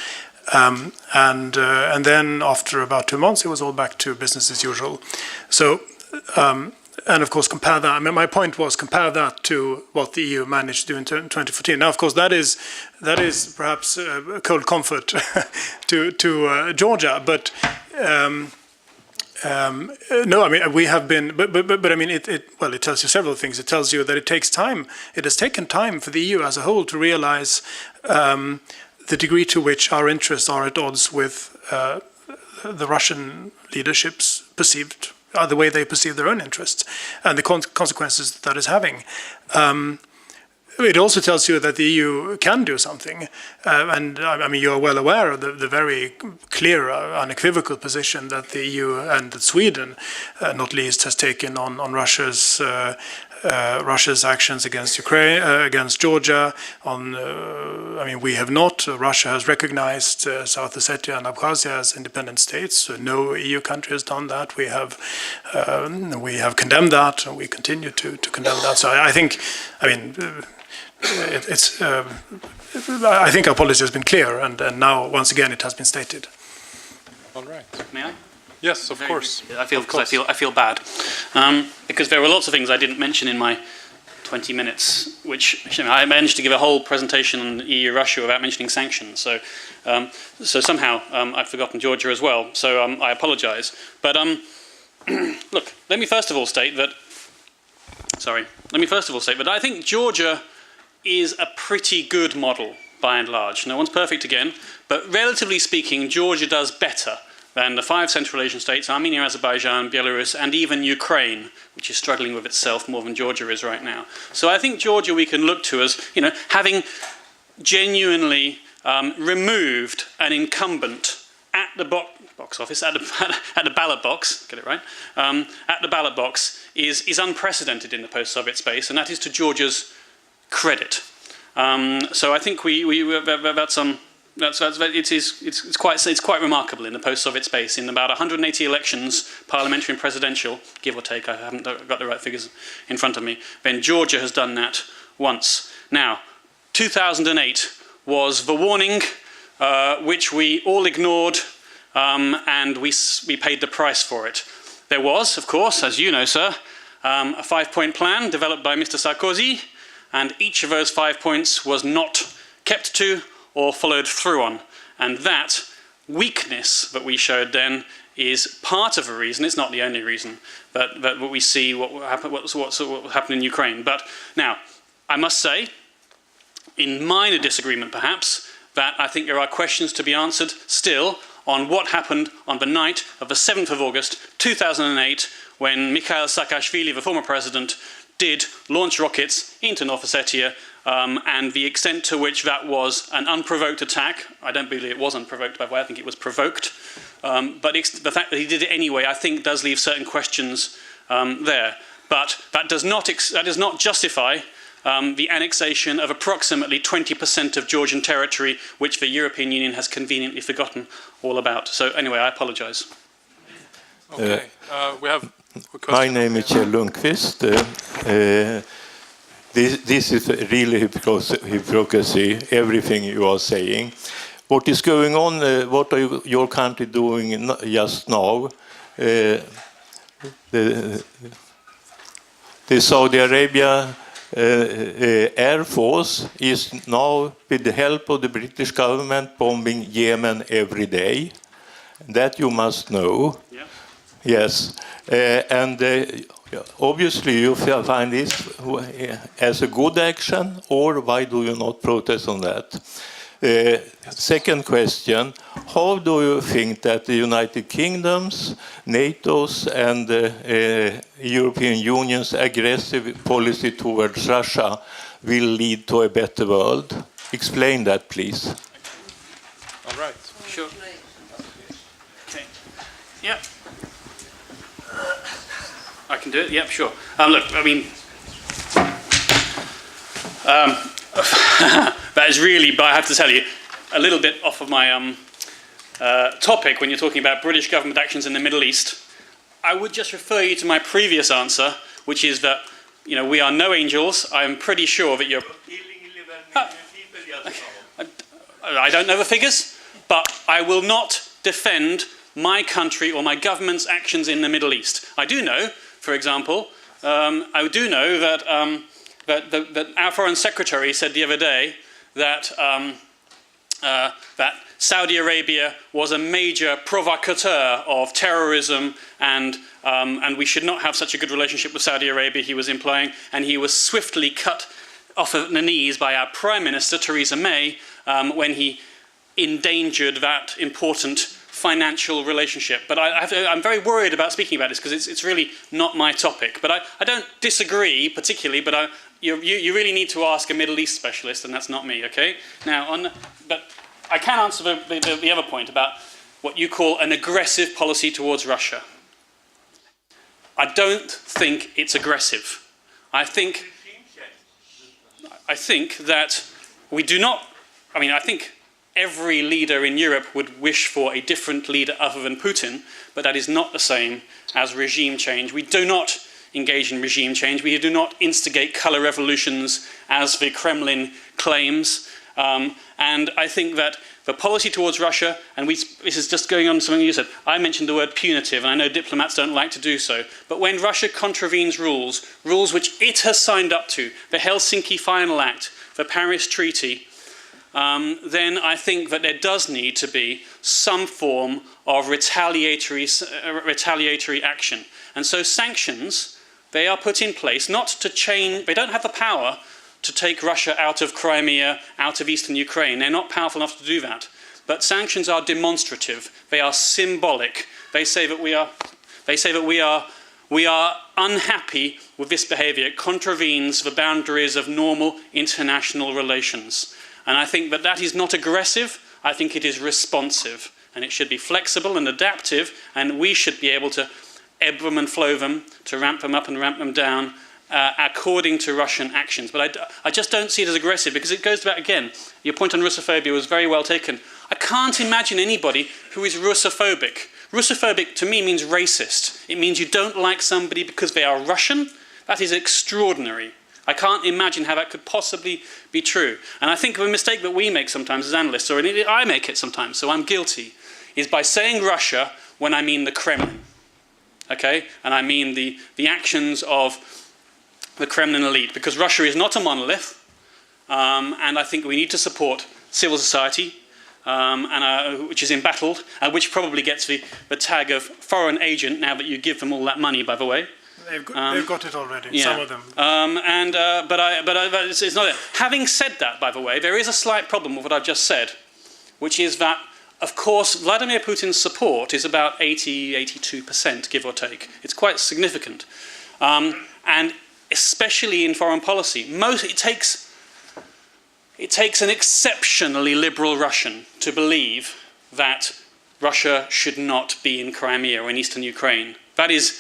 [SPEAKER 2] And then after about 2 months, it was all back to business as usual. So, and of course, compare that. I mean, my point was compare that to what the EU managed to do in 2014. Now, of course, that is perhaps a cold comfort to Georgia, but. No, I mean we have been, but I mean it tells you several things. It tells you that it takes time. It has taken time for the EU as a whole to realize the degree to which our interests are at odds with the Russian leadership's perceived, the way they perceive their own interests, and the consequences that is having. It also tells you that the EU can do something, and I mean you're well aware of the very clear, unequivocal position that the EU and that Sweden, not least, has taken on Russia's Russia's actions against Ukraine, against Georgia. We have not. Russia has recognized South Ossetia and Abkhazia as independent states. No EU country has done that. We have condemned that, and we continue to condemn that. So I think our policy has been clear, and now once again it has been stated.
[SPEAKER 1] All right.
[SPEAKER 3] May I?
[SPEAKER 1] Yes, of course.
[SPEAKER 3] I feel bad because there were lots of things I didn't mention in my 20 minutes, which I managed to give a whole presentation on EU-Russia without mentioning sanctions. So somehow I've forgotten Georgia as well. So I apologise. But look, let me first of all state that I think Georgia is a pretty good model by and large. No one's perfect again, but relatively speaking, Georgia does better than the 5 Central Asian states, Armenia, Azerbaijan, Belarus, and even Ukraine, which is struggling with itself more than Georgia is right now. So I think Georgia we can look to as, having genuinely removed an incumbent at the box office, at the ballot box, get it right, at the ballot box is unprecedented in the post-Soviet space, and that is to Georgia's credit. So I think it's quite remarkable in the post-Soviet space. In about 180 elections, parliamentary and presidential, give or take, I haven't got the right figures in front of me, then Georgia has done that once. Now, 2008 was the warning which we all ignored, and we paid the price for it. There was, of course, as you know, sir, a 5-point plan developed by Mr. Sarkozy, and each of those 5 points was not kept to or followed through on. And that weakness that we showed then is part of a reason, it's not the only reason, but what we see what happened in Ukraine. But now, I must say, in minor disagreement perhaps, that I think there are questions to be answered still on what happened on the night of the 7th of August 2008 when Mikhail Saakashvili, the former president, did launch rockets into North Ossetia, and the extent to which that was an unprovoked attack. I don't believe it was unprovoked, by the way, I think it was provoked. But the fact that he did it anyway, I think, does leave certain questions there. But that does not justify the annexation of approximately 20% of Georgian territory, which the European Union has conveniently forgotten all about. So anyway, I apologise.
[SPEAKER 1] Okay, we have a question.
[SPEAKER 5] My name is Kjell Lundqvist. This is really hypocrisy, everything you are saying. What is going on, what are your country doing just now? The Saudi Arabia Air Force is now, with the help of the British government, bombing Yemen every day. That you must know.
[SPEAKER 3] Yeah.
[SPEAKER 5] Yes. Obviously you find this as a good action, or why do you not protest on that? Second question, how do you think that the United Kingdom's, NATO's and European Union's aggressive policy towards Russia will lead to a better world? Explain that, please.
[SPEAKER 1] All right.
[SPEAKER 3] Sure. Okay. Yeah. I can do it. Yep, sure. Look, I mean, that is really, but I have to tell you, a little bit off of my topic when you're talking about British government actions in the Middle East. I would just refer you to my previous answer, which is that, we are no angels. I'm pretty sure that you're killing 11 million people. I don't know the figures, but I will not defend my country or my government's actions in the Middle East. I do know, for example, that our Foreign Secretary said the other day that that Saudi Arabia was a major provocateur of terrorism, and we should not have such a good relationship with Saudi Arabia, he was implying, and he was swiftly cut off the knees by our Prime Minister, Theresa May, when he endangered that important financial relationship. But I'm very worried about speaking about this because it's really not my topic. But I don't disagree particularly, but you really need to ask a Middle East specialist, and that's not me, okay? Now, but I can answer the other point about what you call an aggressive policy towards Russia. I don't think it's aggressive. I think that we do not, I think every leader in Europe would wish for a different leader other than Putin, but that is not the same as regime change. We do not engage in regime change. We do not instigate colour revolutions as the Kremlin claims. And I think that the policy towards Russia, and this is just going on something you said, I mentioned the word punitive, and I know diplomats don't like to do so, but when Russia contravenes rules which it has signed up to, the Helsinki Final Act, the Paris Treaty, then I think that there does need to be some form of retaliatory action. And so sanctions, they are put in place not to change, they don't have the power to take Russia out of Crimea, out of eastern Ukraine. They're not powerful enough to do that. But sanctions are demonstrative. They are symbolic. They say that we are unhappy with this behavior. It contravenes the boundaries of normal international relations. And I think that that is not aggressive. I think it is responsive. And it should be flexible and adaptive. And we should be able to ebb them and flow them, to ramp them up and ramp them down, according to Russian actions. But I just don't see it as aggressive, because it goes back again. Your point on Russophobia was very well taken. I can't imagine anybody who is Russophobic. Russophobic to me means racist. It means you don't like somebody because they are Russian. That is extraordinary. I can't imagine how that could possibly be true. And I think the mistake that we make sometimes as analysts, or I make it sometimes, so I'm guilty, is by saying Russia when I mean the Kremlin. Okay? And I mean the actions of the Kremlin elite, because Russia is not a monolith, and I think we need to support civil society, which is embattled, and which probably gets the tag of foreign agent now that you give them all that money, by the way.
[SPEAKER 2] They've got it already,
[SPEAKER 3] yeah.
[SPEAKER 2] some of them.
[SPEAKER 3] But it's not it. Having said that, by the way, there is a slight problem with what I've just said, which is that, of course, Vladimir Putin's support is about 82%, give or take. It's quite significant. And especially in foreign policy, it takes an exceptionally liberal Russian to believe that Russia should not be in Crimea or in eastern Ukraine. That is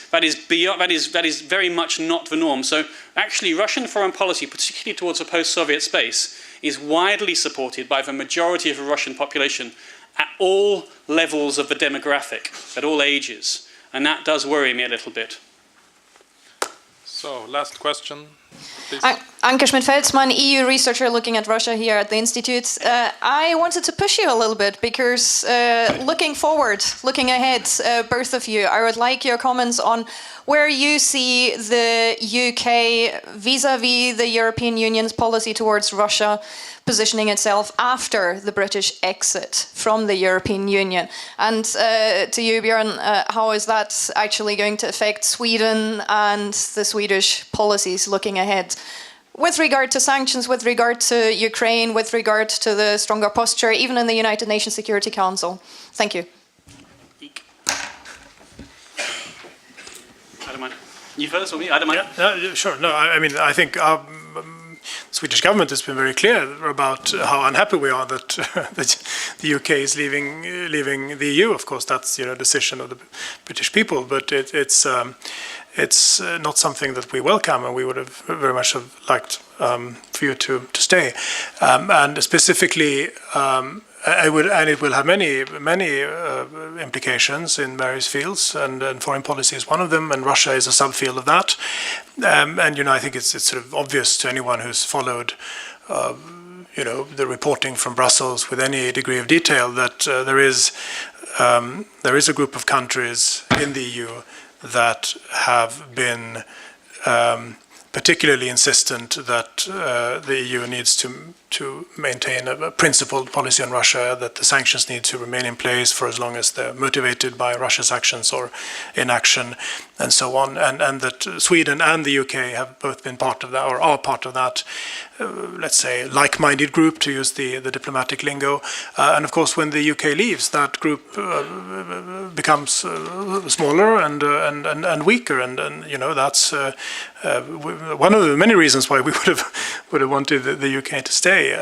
[SPEAKER 3] very much not the norm. So actually, Russian foreign policy, particularly towards the post-Soviet space, is widely supported by the majority of the Russian population at all levels of the demographic, at all ages, and that does worry me a little bit.
[SPEAKER 1] So, last question, please.
[SPEAKER 6] Anke Schmidt-Veldsman, EU researcher looking at Russia here at the Institute. I wanted to push you a little bit because looking forward, looking ahead, both of you, I would like your comments on where you see the UK vis-à-vis the European Union's policy towards Russia positioning itself after the British exit from the European Union. And to you, Björn, how is that actually going to affect Sweden and the Swedish policies looking ahead? With regard to sanctions, with regard to Ukraine, with regard to the stronger posture, even in the United Nations Security Council. Thank you.
[SPEAKER 3] I don't mind. You first or me? I don't mind.
[SPEAKER 2] Yeah, sure. No, I mean, I think the Swedish government has been very clear about how unhappy we are that, that the UK is leaving the EU. Of course, that's a decision of the British people, but it's not something that we welcome, and we would have very much have liked for you to stay. And specifically, it will have many implications in various fields, and foreign policy is one of them, and Russia is a subfield of that. And I think it's sort of obvious to anyone who's followed the reporting from Brussels with any degree of detail that there is a group of countries in the EU that have been particularly insistent that the EU needs to maintain a principled policy on Russia, that the sanctions need to remain in place for as long as they're motivated by Russia's actions or inaction, and so on, and that Sweden and the UK have both been part of that, or are part of that. let's say, like-minded group, to use the diplomatic lingo. And of course, when the UK leaves, that group becomes smaller and weaker. And you know, that's one of the many reasons why we would have wanted the UK to stay.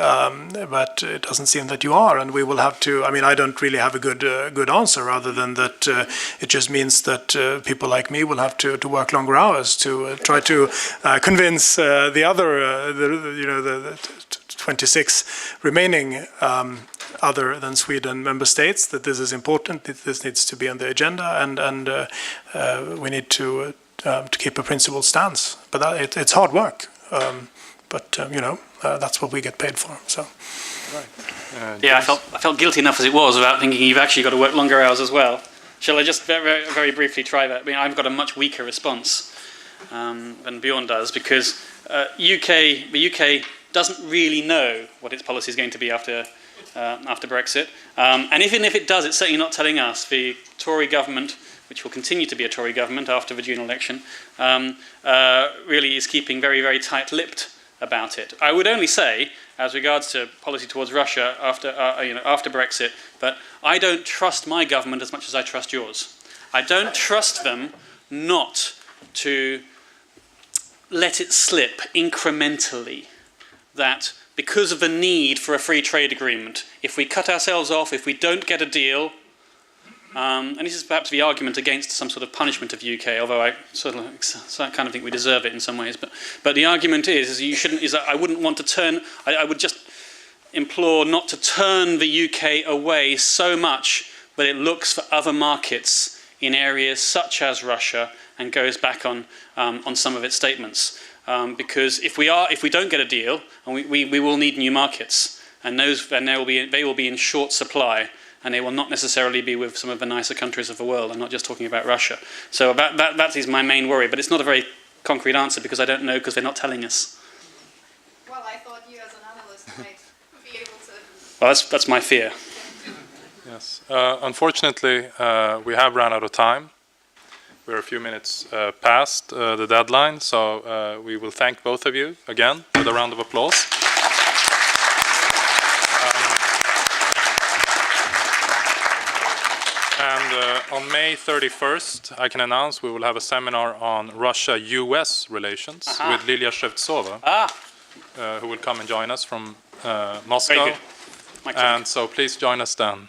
[SPEAKER 2] But it doesn't seem that you are, and we will have to. I mean, I don't really have a good answer, other than that it just means that people like me will have to work longer hours to try to convince the other, the 26 remaining other than Sweden member states that this is important, that this needs to be on the agenda, and we need to keep a principled stance. But it's hard work. But that's what we get paid for. So.
[SPEAKER 1] Right.
[SPEAKER 3] Yeah, I felt guilty enough as it was about thinking you've actually got to work longer hours as well. Shall I just very, very briefly try that? I mean, I've got a much weaker response than Bjorn does, because the UK doesn't really know what its policy is going to be after Brexit. And even if it does, it's certainly not telling us. The Tory government, which will continue to be a Tory government after the June election, really is keeping very, very tight-lipped about it. I would only say, as regards to policy towards Russia after Brexit, but I don't trust my government as much as I trust yours. I don't trust them not to let it slip incrementally that because of the need for a free trade agreement, if we cut ourselves off, if we don't get a deal, and this is perhaps the argument against some sort of punishment of the UK, although I kind of think we deserve it in some ways. But the argument is that I wouldn't want to turn. I would just implore not to turn the UK away so much that it looks for other markets in areas such as Russia and goes back on some of its statements. Because if we don't get a deal, and we will need new markets, and they will be in short supply. And they will not necessarily be with some of the nicer countries of the world. I'm not just talking about Russia. So that is my main worry. But it's not a very concrete answer, because I don't know, because they're not telling us.
[SPEAKER 6] Well, I thought you as an analyst might be able to...
[SPEAKER 3] Well, that's my fear.
[SPEAKER 1] Yes. Unfortunately, we have run out of time. We're a few minutes past the deadline. So we will thank both of you again with a round of applause. And on May 31st, I can announce we will have a seminar on Russia-US relations with Lilia Shevtsova, who will come and join us from Moscow.
[SPEAKER 3] Very good.
[SPEAKER 1] And so please join us then.